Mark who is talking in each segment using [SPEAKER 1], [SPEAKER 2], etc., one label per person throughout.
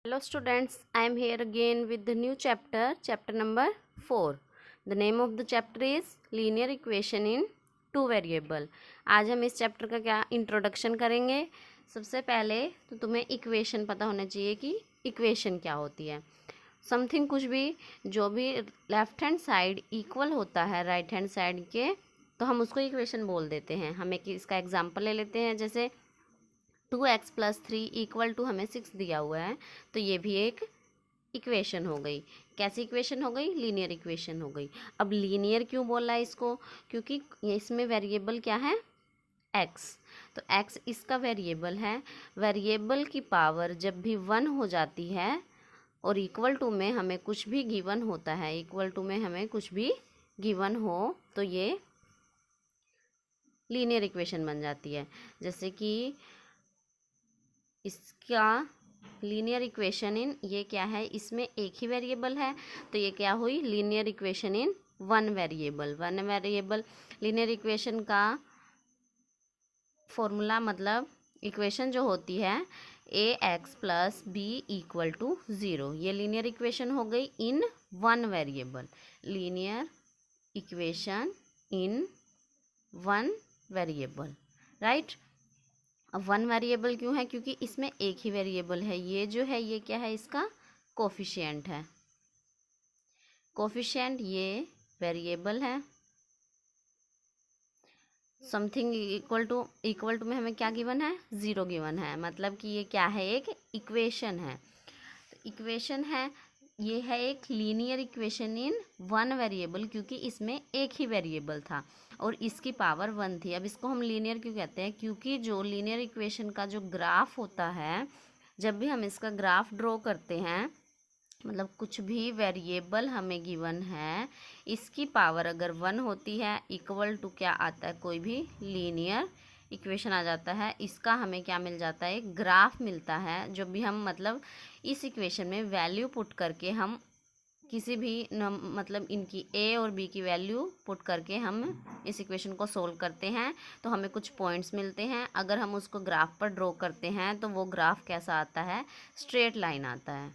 [SPEAKER 1] Hello students, I am here again with the new chapter number 4. The name of the chapter is linear equation in two variable. आज हम इस chapter का क्या introduction करेंगे। सबसे पहले तो तुम्हें इक्वेशन पता होना चाहिए कि इक्वेशन क्या होती है। समथिंग कुछ भी जो भी लेफ्ट हैंड साइड इक्वल होता है राइट हैंड साइड के, तो हम उसको इक्वेशन बोल देते हैं। हमें इसका एग्जाम्पल ले लेते हैं, जैसे 2x+3 इक्वल टू हमें 6 दिया हुआ है, तो ये भी एक इक्वेशन हो गई। कैसी इक्वेशन हो गई? लीनियर इक्वेशन हो गई। अब लीनियर क्यों बोला है इसको? क्योंकि इसमें वेरिएबल क्या है? x। तो x इसका वेरिएबल है। वेरिएबल की पावर जब भी 1 हो जाती है और इक्वल टू में हमें कुछ भी गिवन होता है, इक्वल टू में हमें कुछ भी गिवन हो, तो ये लीनियर इक्वेशन बन जाती है। जैसे कि इसका लीनियर इक्वेशन इन, ये क्या है, इसमें एक ही वेरिएबल है, तो ये क्या हुई? Linear equation in one variable. Linear equation का फॉर्मूला मतलब इक्वेशन जो होती है ax+b=0, ये लीनियर इक्वेशन हो गई इन one variable. Linear equation in one variable, right. अब वन वेरिएबल क्यों है? क्योंकि इसमें एक ही वेरिएबल है। ये जो है ये क्या है? इसका कोफिशिएंट है। कोफिशिएंट ये वेरिएबल है। समथिंग इक्वल टू में हमें क्या गिवन है? 0 गिवन है। मतलब कि ये क्या है? एक इक्वेशन है। तो इक्वेशन है, ये है एक linear equation in one variable, क्योंकि इसमें एक ही वेरिएबल था और इसकी पावर 1 थी। अब इसको हम लीनियर क्यों कहते हैं? क्योंकि जो लीनियर इक्वेशन का जो ग्राफ होता है, जब भी हम इसका ग्राफ ड्रॉ करते हैं, मतलब कुछ भी वेरिएबल हमें गिवन है, इसकी पावर अगर 1 होती है, इक्वल टू क्या आता है? कोई भी लीनियर इक्वेशन आ जाता है। इसका हमें क्या मिल जाता है? एक ग्राफ मिलता है। जो भी हम मतलब इस इक्वेशन में वैल्यू पुट करके हम किसी भी मतलब इनकी ए और बी की वैल्यू पुट करके हम इस इक्वेशन को सोल्व करते हैं, तो हमें कुछ पॉइंट्स मिलते हैं। अगर हम उसको ग्राफ पर ड्रॉ करते हैं तो वो ग्राफ कैसा आता है? स्ट्रेट लाइन आता है।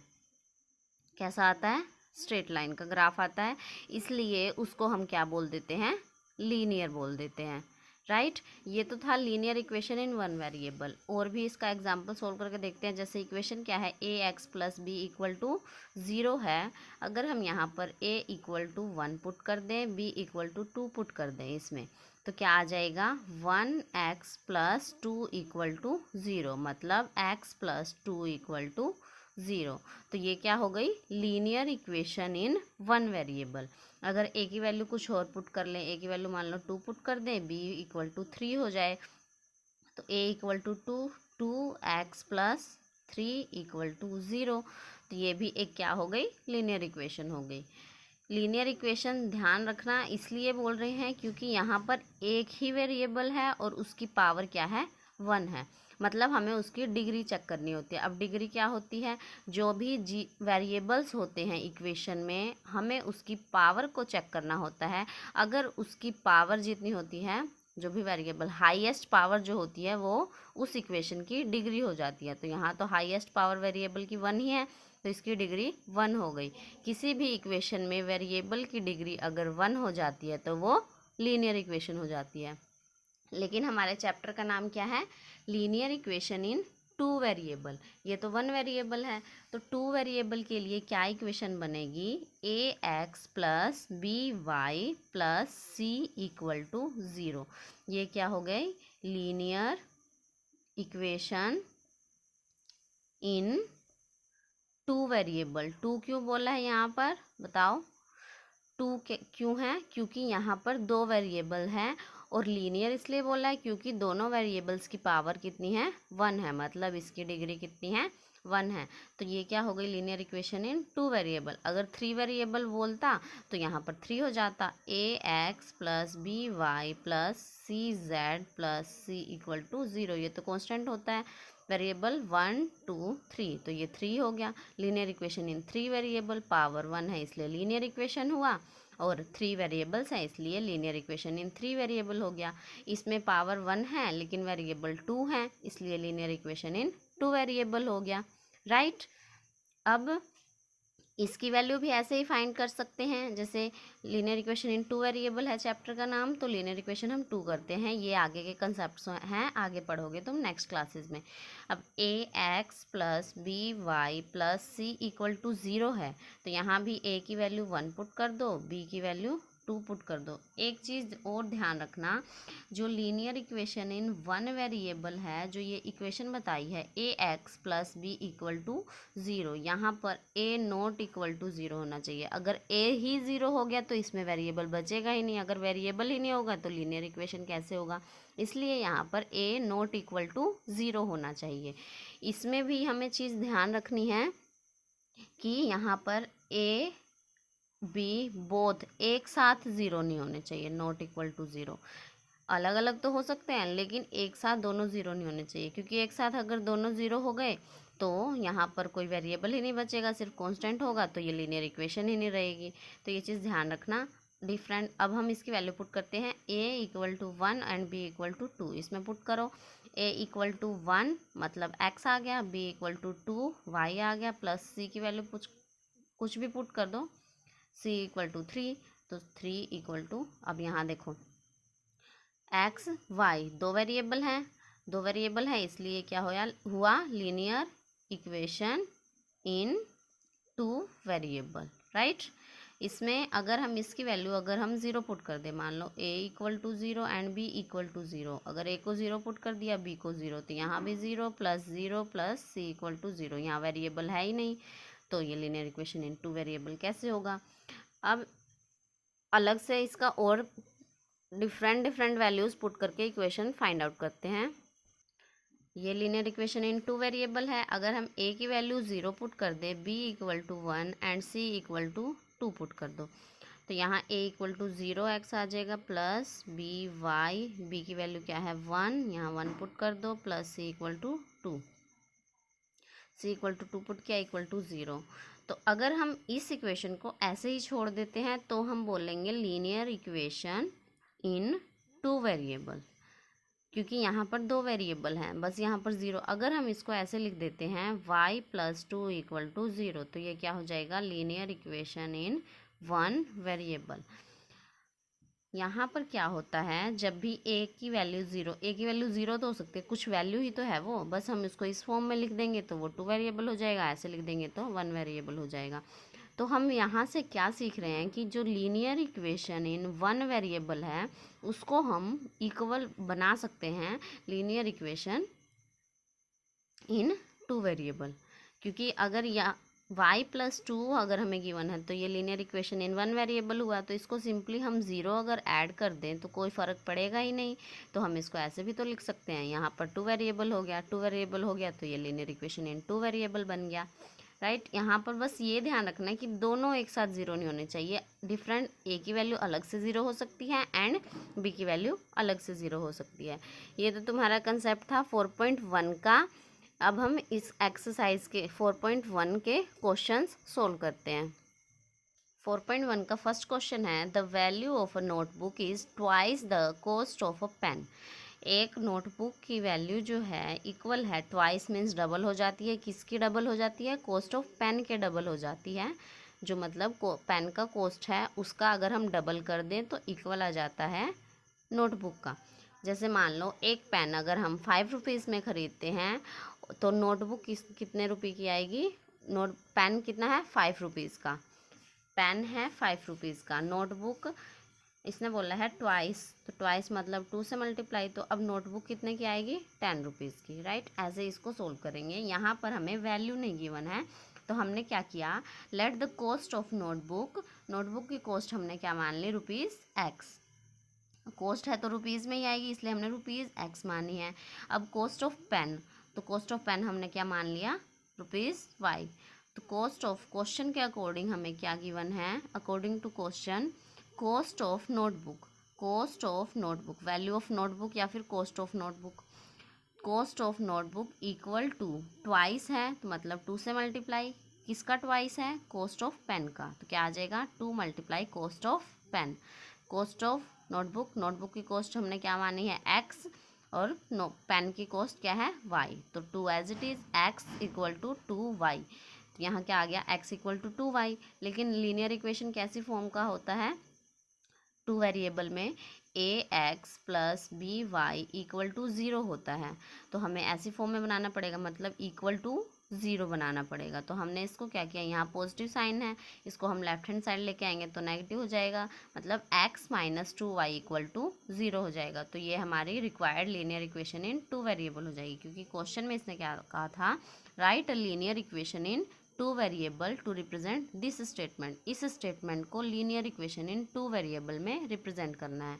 [SPEAKER 1] कैसा आता है? स्ट्रेट लाइन का ग्राफ आता है। इसलिए उसको हम क्या बोल देते हैं? लीनियर बोल देते हैं, राइट। ये तो था linear equation in one variable. और भी इसका एग्जांपल सोल्व करके देखते हैं। जैसे इक्वेशन क्या है? ax+b=0 है। अगर हम यहाँ पर a=1 पुट कर दें, b=2 पुट कर दें इसमें, तो क्या आ जाएगा? 1x+2=0, मतलब x+2=0। तो ये क्या हो गई? Linear equation in one variable. अगर ए की वैल्यू कुछ और पुट कर लें, ए की वैल्यू मान लो 2 पुट कर दें, b=3 हो जाए, तो a=2, 2x+3=0। तो ये भी एक क्या हो गई? लीनियर इक्वेशन हो गई। लीनियर इक्वेशन ध्यान रखना इसलिए बोल रहे हैं क्योंकि यहाँ पर एक ही वेरिएबल है और उसकी पावर क्या है? 1 है। मतलब हमें उसकी डिग्री चेक करनी होती है। अब डिग्री क्या होती है? जो भी वेरिएबल्स होते हैं इक्वेशन में, हमें उसकी पावर को चेक करना होता है। अगर उसकी पावर जितनी होती है, जो भी वेरिएबल हाईएस्ट पावर जो होती है, वो उस इक्वेशन की डिग्री हो जाती है। तो यहाँ तो हाईएस्ट पावर वेरिएबल की 1 ही है, तो इसकी डिग्री 1 हो गई। किसी भी इक्वेशन में वेरिएबल की डिग्री अगर 1 हो जाती है तो वो लीनियर इक्वेशन हो जाती है। लेकिन हमारे चैप्टर का नाम क्या है? Linear equation in two variable. ये तो वन वेरिएबल है, तो टू वेरिएबल के लिए क्या इक्वेशन बनेगी? ax+by+c=0। ये क्या हो गई? Linear equation in two variable. Two क्यों बोला है यहाँ पर? बताओ। टू क्यों है? क्योंकि यहाँ पर 2 वेरिएबल हैं। और लीनियर इसलिए बोला है क्योंकि दोनों वेरिएबल्स की पावर कितनी है? 1 है, मतलब इसकी डिग्री कितनी है? 1 है। तो ये क्या हो गई? Linear equation in two variable. अगर 3 वेरिएबल बोलता तो यहाँ पर 3 हो जाता। ax+by+cz+c=0। ये तो कांस्टेंट होता है, वेरिएबल 1 2 3, तो ये 3 हो गया। लीनियर इक्वेशन इन 3 वेरिएबल, पावर 1 है इसलिए लीनियर इक्वेशन हुआ, और 3 वेरिएबल्स हैं इसलिए लीनियर इक्वेशन इन 3 वेरिएबल हो गया। इसमें पावर 1 है लेकिन वेरिएबल 2 है, इसलिए लीनियर इक्वेशन इन 2 वेरिएबल हो गया, राइट। अब इसकी वैल्यू भी ऐसे ही फाइंड कर सकते हैं, जैसे linear equation in two variable है चैप्टर का नाम, तो लीनियर इक्वेशन हम टू करते हैं। ये आगे के कंसेप्ट हैं, आगे पढ़ोगे तुम नेक्स्ट क्लासेस में। अब a x plus b y plus c equal to 0 है, तो यहाँ भी ए की वैल्यू 1 पुट कर दो, बी की वैल्यू 2 पुट कर दो। एक चीज़ और ध्यान रखना, जो linear equation in one variable है, जो ये इक्वेशन बताई है a x plus b equal to 0, यहाँ पर ए नॉट इक्वल टू 0 होना चाहिए। अगर ए ही 0 हो गया तो इसमें वेरिएबल बचेगा ही नहीं, अगर वेरिएबल ही नहीं होगा तो लीनियर इक्वेशन कैसे होगा। इसलिए यहाँ पर ए नॉट इक्वल टू 0 होना चाहिए। इसमें भी हमें चीज़ ध्यान रखनी है कि यहाँ पर ए बी बोथ एक साथ 0 नहीं होने चाहिए, नॉट इक्वल टू 0। अलग अलग तो हो सकते हैं लेकिन एक साथ दोनों 0 नहीं होने चाहिए, क्योंकि एक साथ अगर दोनों 0 हो गए तो यहाँ पर कोई वेरिएबल ही नहीं बचेगा, सिर्फ कांस्टेंट होगा, तो ये लीनियर इक्वेशन ही नहीं रहेगी। तो ये चीज़ ध्यान रखना। डिफरेंट, अब हम इसकी वैल्यू पुट करते हैं, a equal to 1 and b equal to 2। इसमें पुट करो, ए इक्वल टू 1 मतलब x आ गया, बी इक्वल टू 2 y आ गया, प्लस सी की वैल्यू कुछ भी पुट कर दो, c इक्वल टू 3, तो 3 इक्वल टू, अब यहाँ देखो एक्स वाई दो वेरिएबल हैं, इसलिए क्या हुआ linear equation in two variable, right. इसमें अगर हम इसकी वैल्यू अगर हम 0 पुट कर दे, मान लो a equal to 0 and b equal to 0, अगर a को 0 पुट कर दिया, b को 0, तो यहाँ भी 0 प्लस c इक्वल टू 0, यहाँ वेरिएबल है ही नहीं, तो ये linear equation in two variable कैसे होगा। अब अलग से इसका और डिफरेंट वैल्यूज़ पुट करके इक्वेशन फाइंड आउट करते हैं। ये linear equation in two variable है, अगर हम a की वैल्यू 0 पुट कर दे, b equal to 1 and c equal to 2 put कर दो, तो यहाँ a इक्वल टू 0x आ जाएगा, प्लस बी वाई, b की वैल्यू क्या है 1, यहाँ 1 पुट कर दो, plus c equal to 2, c equal to 2 put किया, इक्वल टू 0। तो अगर हम इस इक्वेशन को ऐसे ही छोड़ देते हैं तो हम बोलेंगे linear equation in two variable, क्योंकि यहाँ पर दो वेरिएबल हैं, बस यहाँ पर 0। अगर हम इसको ऐसे लिख देते हैं y प्लस 2 इक्वल टू 0, तो ये क्या हो जाएगा linear equation in one variable. यहाँ पर क्या होता है, जब भी a की वैल्यू 0 तो हो सकती है, कुछ वैल्यू ही तो है वो, बस हम इसको इस फॉर्म में लिख देंगे तो वो 2 वेरिएबल हो जाएगा, ऐसे लिख देंगे तो 1 वेरिएबल हो जाएगा। तो हम यहाँ से क्या सीख रहे हैं कि जो linear equation in one variable है उसको हम इक्वल बना सकते हैं linear equation in two variable, क्योंकि अगर या y प्लस 2 अगर हमें गिवन है तो ये linear equation in one variable हुआ, तो इसको सिंपली हम 0 अगर ऐड कर दें तो कोई फ़र्क पड़ेगा ही नहीं, तो हम इसको ऐसे भी तो लिख सकते हैं, यहाँ पर 2 वेरिएबल हो गया, तो ये linear equation in two variable बन गया, राइट। यहाँ पर बस ये ध्यान रखना है कि दोनों एक साथ 0 नहीं होने चाहिए, डिफरेंट a की वैल्यू अलग से 0 हो सकती है एंड b की वैल्यू अलग से 0 हो सकती है। ये तो तुम्हारा कंसेप्ट था 4.1 का। अब हम इस एक्सरसाइज के 4.1 के क्वेश्चंस सोल्व करते हैं। 4.1 का फर्स्ट क्वेश्चन है, the value of a notebook is twice the cost of a pen. एक नोटबुक की वैल्यू जो है इक्वल है, ट्वाइस मीन्स डबल हो जाती है, किसकी डबल हो जाती है, कॉस्ट ऑफ पेन के डबल हो जाती है, जो मतलब पेन का कॉस्ट है उसका अगर हम डबल कर दें तो इक्वल आ जाता है नोटबुक का। जैसे मान लो एक पेन अगर हम 5 रुपीज़ में ख़रीदते हैं तो नोटबुक कितने रुपए की आएगी, पेन कितना है 5 रुपीज़ का, पेन है 5 रुपीज़ का, नोटबुक इसने बोला है ट्वाइस, तो ट्वाइस मतलब 2 से मल्टीप्लाई, तो अब नोटबुक कितने की आएगी 10 रुपीज़ की, राइट। ऐसे इसको सोल्व करेंगे। यहाँ पर हमें वैल्यू नहीं गिवन है तो हमने क्या किया, let the cost of notebook की कॉस्ट हमने क्या मान ली ₹x, कॉस्ट है तो रुपीज़ में ही आएगी इसलिए हमने ₹x मानी है। अब कॉस्ट ऑफ पेन, तो कॉस्ट ऑफ पेन हमने क्या मान लिया ₹y, तो कॉस्ट ऑफ क्वेश्चन के अकॉर्डिंग हमें क्या गिवन है, according to question cost of notebook, value of notebook या फिर cost of notebook equal to twice है, तो मतलब 2 से मल्टीप्लाई, किसका ट्वाइस है, कॉस्ट ऑफ पेन का, तो क्या आ जाएगा 2 multiply cost of pen, cost of notebook की कॉस्ट हमने क्या मानी है x और पेन की कॉस्ट क्या है y, तो 2 as it is x equal to 2y, तो यहाँ क्या आ गया, x इक्वल टू 2y। लेकिन लीनियर इक्वेशन कैसी फॉर्म का होता है, 2 वेरिएबल में ax plus by equal to 0 होता है। तो हमें ऐसी फॉर्म में बनाना पड़ेगा, मतलब इक्वल टू 0 बनाना पड़ेगा। तो हमने इसको क्या किया, यहाँ पॉजिटिव साइन है, इसको हम लेफ्ट हैंड साइड लेके आएंगे तो नेगेटिव हो जाएगा, मतलब x minus 2y equal to 0 हो जाएगा। तो ये हमारी required linear equation in 2 variable हो जाएगी, क्योंकि क्वेश्चन में इसने क्या कहा था, write a linear equation in 2 variable to represent this statement. इस स्टेटमेंट को लीनियर इक्वेशन इन 2 वेरिएबल में रिप्रेजेंट करना है।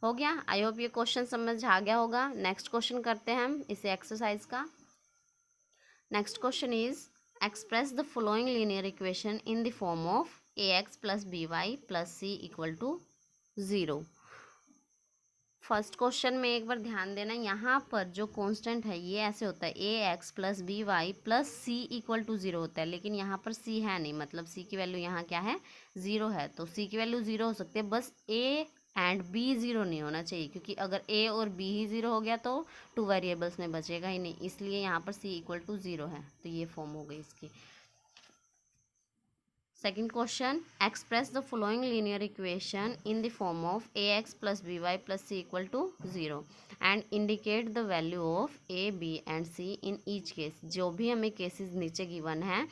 [SPEAKER 1] हो गया, आई होप ये क्वेश्चन समझ आ गया होगा। नेक्स्ट क्वेश्चन करते हैं हम इसे एक्सरसाइज का। Next question is express the following linear equation in the form of ax plus by plus c equal to 0। First question में एक बार ध्यान देना, यहाँ पर जो कांस्टेंट है ये ऐसे होता है ax plus by plus c equal to 0 होता है, लेकिन यहाँ पर c है नहीं, मतलब c की वैल्यू यहाँ क्या है, 0 है। तो c की वैल्यू 0 हो सकती है, बस a एंड b 0 नहीं होना चाहिए, क्योंकि अगर a और b ही 0 हो गया तो 2 वेरिएबल्स में बचेगा ही नहीं, इसलिए यहाँ पर c इक्वल टू 0 है। तो ये फॉर्म हो गई इसकी। Second question, express the following linear equation in the form of ax plus by plus c equal to 0 and indicate the value of a, b and c in each case। जो भी हमें cases नीचे given है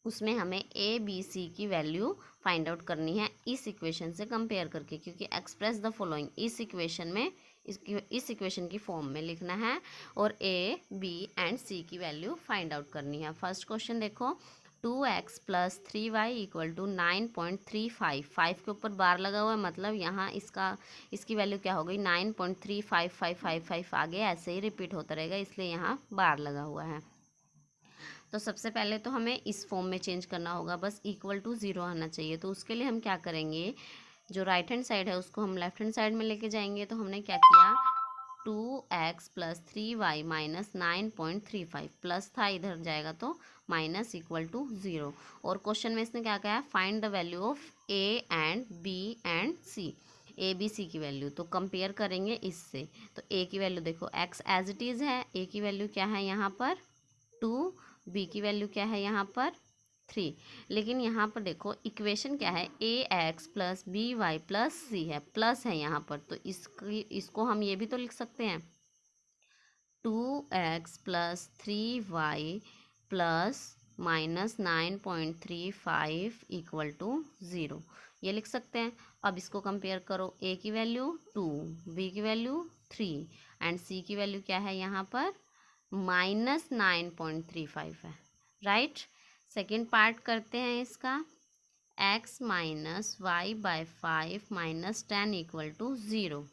[SPEAKER 1] उसमें हमें a, b, c की value find out करनी है इस इक्वेशन से कंपेयर करके, क्योंकि एक्सप्रेस द फॉलोइंग इस इक्वेशन में इस इक्वेशन की फॉर्म में लिखना है और a, b एंड c की वैल्यू फाइंड आउट करनी है। फर्स्ट क्वेश्चन देखो, 2x plus 3y equal to 9.35, 5 के ऊपर बार लगा हुआ है, मतलब यहाँ इसकी वैल्यू क्या हो गई, 9.35555 आगे ऐसे ही रिपीट होता रहेगा, इसलिए यहाँ बार लगा हुआ है। तो सबसे पहले तो हमें इस फॉर्म में चेंज करना होगा, बस इक्वल टू 0 आना चाहिए। तो उसके लिए हम क्या करेंगे, जो राइट हैंड साइड है उसको हम लेफ्ट हैंड साइड में लेके जाएंगे। तो हमने क्या किया, 2x plus 3y minus 9.35 plus था, इधर जाएगा तो माइनस इक्वल टू 0। और क्वेश्चन में इसने क्या कहा, find the value of a and b and c, a b c की वैल्यू। तो कंपेयर करेंगे इससे। तो a की वैल्यू देखो x एज इट इज़ है, a की वैल्यू क्या है यहाँ पर 2, b की वैल्यू क्या है यहाँ पर 3। लेकिन यहाँ पर देखो इक्वेशन क्या है, ax plus by plus c है, प्लस है यहाँ पर, तो इसको हम ये भी तो लिख सकते हैं 2x plus 3y plus minus 9.35 equal to 0, ये लिख सकते हैं। अब इसको कंपेयर करो, a की वैल्यू 2, b की वैल्यू 3 एंड c की वैल्यू क्या है यहाँ पर माइनस 9.35 है, राइट। सेकेंड पार्ट करते हैं इसका, x minus y by 5 minus 10 equal to 0।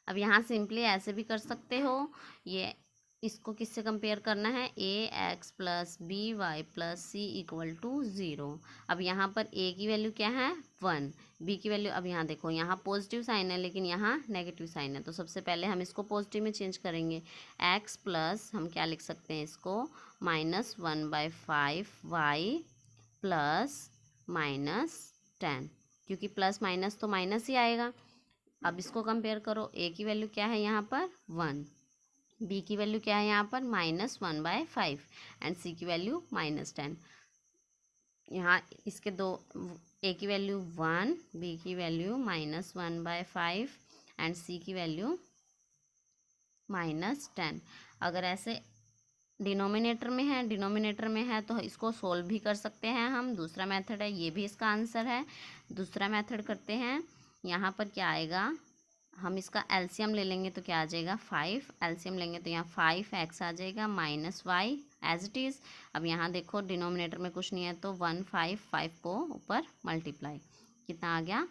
[SPEAKER 1] अब यहाँ सिंपली ऐसे भी कर सकते हो, ये इसको किससे कंपेयर करना है, ax plus by plus c equal to 0। अब यहाँ पर a की वैल्यू क्या है 1, b की वैल्यू, अब यहाँ देखो यहाँ पॉजिटिव साइन है लेकिन यहाँ नेगेटिव साइन है, तो सबसे पहले हम इसको पॉजिटिव में चेंज करेंगे। x प्लस हम क्या लिख सकते हैं इसको माइनस 1/5y प्लस माइनस 10, क्योंकि प्लस माइनस तो माइनस ही आएगा। अब इसको कंपेयर करो, a की वैल्यू क्या है यहाँ पर 1, b की वैल्यू क्या है यहाँ पर माइनस 1/5 एंड c की वैल्यू माइनस 10। यहाँ इसके दो, a की वैल्यू 1, b की वैल्यू माइनस 1/5 एंड c की वैल्यू माइनस 10। अगर ऐसे डिनोमिनेटर में है तो इसको सोल्व भी कर सकते हैं हम, दूसरा मेथड है, ये भी इसका आंसर है। दूसरा मेथड करते हैं, यहाँ पर क्या आएगा, हम इसका एलसीएम ले लेंगे तो क्या आ जाएगा 5, एलसीएम लेंगे तो यहाँ 5x आ जाएगा minus y as it is. अब यहाँ देखो डिनोमिनेटर में कुछ नहीं है तो 1/5 को ऊपर मल्टीप्लाई, कितना आ गया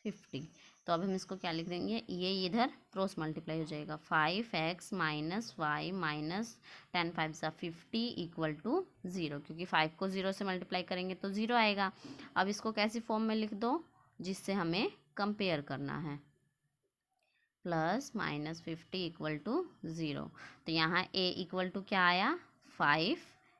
[SPEAKER 1] 50। तो अब हम इसको क्या लिख देंगे, ये इधर क्रॉस मल्टीप्लाई हो जाएगा, 5x minus y minus 10 5 50 equal to 0, क्योंकि 5 को 0 से मल्टीप्लाई करेंगे तो 0 आएगा। अब इसको कैसी फॉर्म में लिख दो जिससे हमें कंपेयर करना है, प्लस माइनस 50 इक्वल टू 0। तो यहाँ a इक्वल टू क्या आया 5,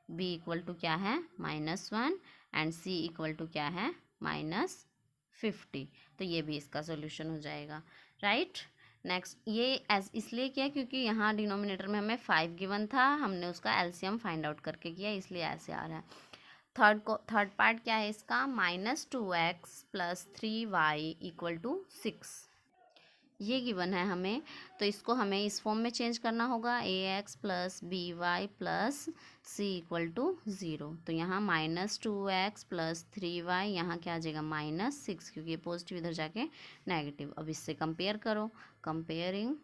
[SPEAKER 1] b इक्वल टू क्या है -1 एंड c इक्वल टू क्या है -50। तो ये भी इसका सोल्यूशन हो जाएगा, राइट। नेक्स्ट ये इसलिए किया क्योंकि यहाँ डिनोमिनेटर में हमें 5 गिवन था, हमने उसका एलसीएम फाइंड आउट करके किया, इसलिए ऐसे आ रहा है। थर्ड पार्ट क्या है इसका, -2x + 3y = 6, ये गिवन है हमें। तो इसको हमें इस फॉर्म में चेंज करना होगा, ax + by + c = 0। तो यहाँ -2x + 3y, यहाँ क्या आ जाएगा -6, क्योंकि ये पॉजिटिव इधर जाके नेगेटिव। अब इससे कंपेयर करो, कंपेयरिंग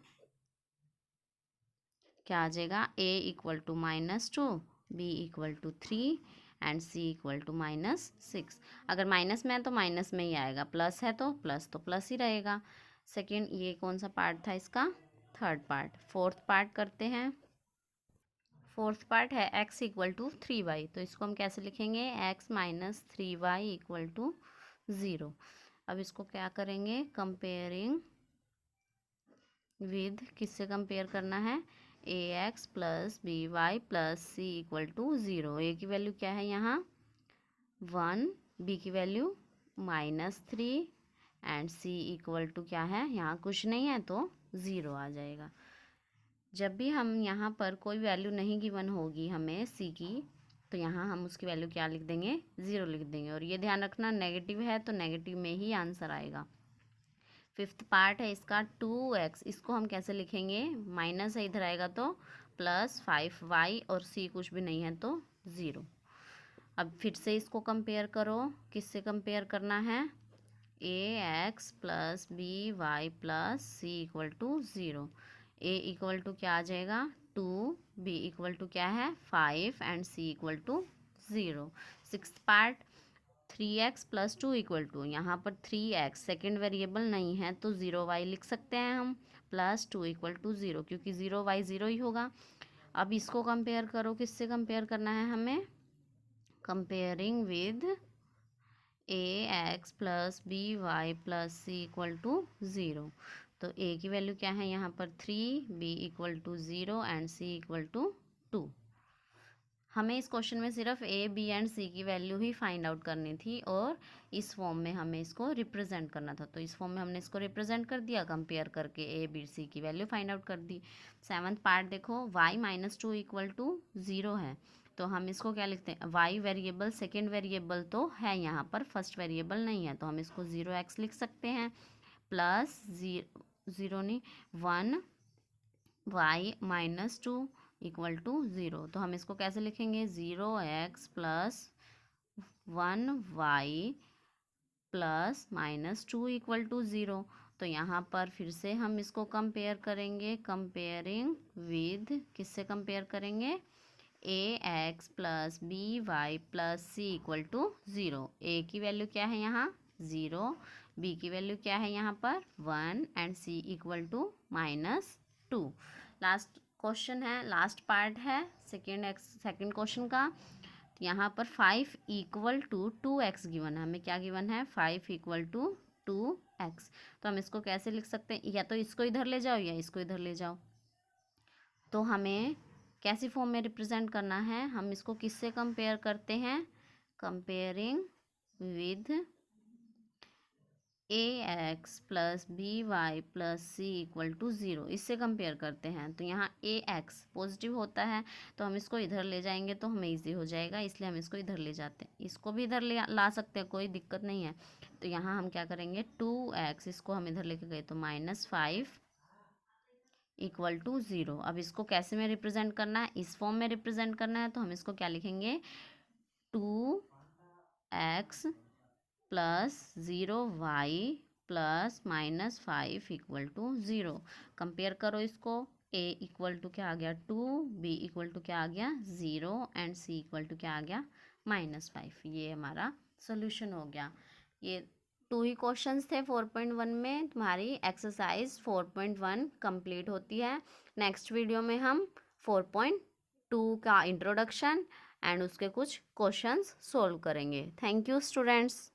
[SPEAKER 1] क्या आ जाएगा, a = -2, b = 3 एंड c = -6। अगर माइनस में है तो माइनस में ही आएगा, प्लस है तो प्लस ही रहेगा। सेकेंड, ये कौन सा पार्ट था इसका, थर्ड पार्ट। फोर्थ पार्ट करते हैं। फोर्थ पार्ट है x = 3y, तो इसको हम कैसे लिखेंगे, x - 3y = 0। अब इसको क्या करेंगे, कंपेयरिंग विद, किससे कंपेयर करना है, ax + by + c = 0। a की वैल्यू क्या है यहाँ 1, b की वैल्यू -3 एंड c = क्या है, यहाँ कुछ नहीं है तो 0 आ जाएगा। जब भी हम यहाँ पर कोई वैल्यू नहीं गिवन होगी हमें c की, तो यहाँ हम उसकी वैल्यू क्या लिख देंगे, 0 लिख देंगे। और ये ध्यान रखना, नेगेटिव है तो नेगेटिव में ही आंसर आएगा। फिफ्थ पार्ट है इसका 2x, इसको हम कैसे लिखेंगे, माइनस है इधर आएगा तो +5y, और c कुछ भी नहीं है तो 0। अब फिर से इसको कंपेयर करो, किससे कंपेयर करना है, ax + by + c = 0। a = क्या आ जाएगा 2, b = क्या है 5 and c = 0। Sixth part 3x + 2 = यहाँ पर 3x सेकेंड वेरिएबल नहीं है तो 0y लिख सकते हैं हम, +2 = 0, क्योंकि 0y 0 ही होगा। अब इसको कंपेयर करो, किससे कंपेयर करना है हमें, comparing with ax + by + c = 0। तो a की वैल्यू क्या है यहाँ पर 3, b = 0 एंड c = 2। हमें इस क्वेश्चन में सिर्फ a, b एंड c की वैल्यू ही फाइंड आउट करनी थी, और इस फॉर्म में हमें इसको रिप्रेजेंट करना था। तो इस फॉर्म में हमने इसको रिप्रेजेंट कर दिया, कंपेयर करके a, b, c की वैल्यू फाइंड आउट कर दी। सेवन्थ पार्ट देखो, y - 2 = 0 है, तो हम इसको क्या लिखते हैं, y वेरिएबल सेकेंड वेरिएबल तो है यहाँ पर, फर्स्ट वेरिएबल नहीं है, तो हम इसको 0x लिख सकते हैं, प्लस 0 नहीं 1 y - 2 = 0। तो हम इसको कैसे लिखेंगे, 0x + 1y + -2 = 0। तो यहाँ पर फिर से हम इसको कंपेयर करेंगे, कंपेयरिंग विद, किससे कंपेयर करेंगे, ax + by + c = 0। a की वैल्यू क्या है यहाँ 0, b की वैल्यू क्या है यहाँ पर 1 एंड c = -2। लास्ट क्वेश्चन है, लास्ट पार्ट है सेकेंड क्वेश्चन का। तो यहाँ पर 5 = 2x गिवन है, हमें क्या गिवन है, 5 = 2x। तो हम इसको कैसे लिख सकते हैं, या तो इसको इधर ले जाओ या इसको इधर ले जाओ। तो हमें कैसी फॉर्म में रिप्रेजेंट करना है, हम इसको किससे कंपेयर करते हैं, comparing with ax + by + c = 0, इससे कंपेयर करते हैं। तो यहाँ ax पॉजिटिव होता है, तो हम इसको इधर ले जाएंगे तो हमें इजी हो जाएगा, इसलिए हम इसको इधर ले जाते हैं। इसको भी इधर ले ला सकते हैं, कोई दिक्कत नहीं है। तो यहाँ हम क्या करेंगे, 2x, इसको हम इधर लेके गए तो -5 = 0। अब इसको कैसे में रिप्रेजेंट करना है, इस फॉर्म में रिप्रेजेंट करना है, तो हम इसको क्या लिखेंगे, 2x + 0y + -5 = 0। कंपेयर करो इसको, a = क्या आ गया 2, b = क्या आ गया 0 एंड c = क्या आ गया -5। ये हमारा सोल्यूशन हो गया। ये 2 ही क्वेश्चंस थे 4.1 में, तुम्हारी एक्सरसाइज 4.1 कंप्लीट होती है। नेक्स्ट वीडियो में हम 4.2 का इंट्रोडक्शन एंड उसके कुछ क्वेश्चंस सोल्व करेंगे। Thank you students.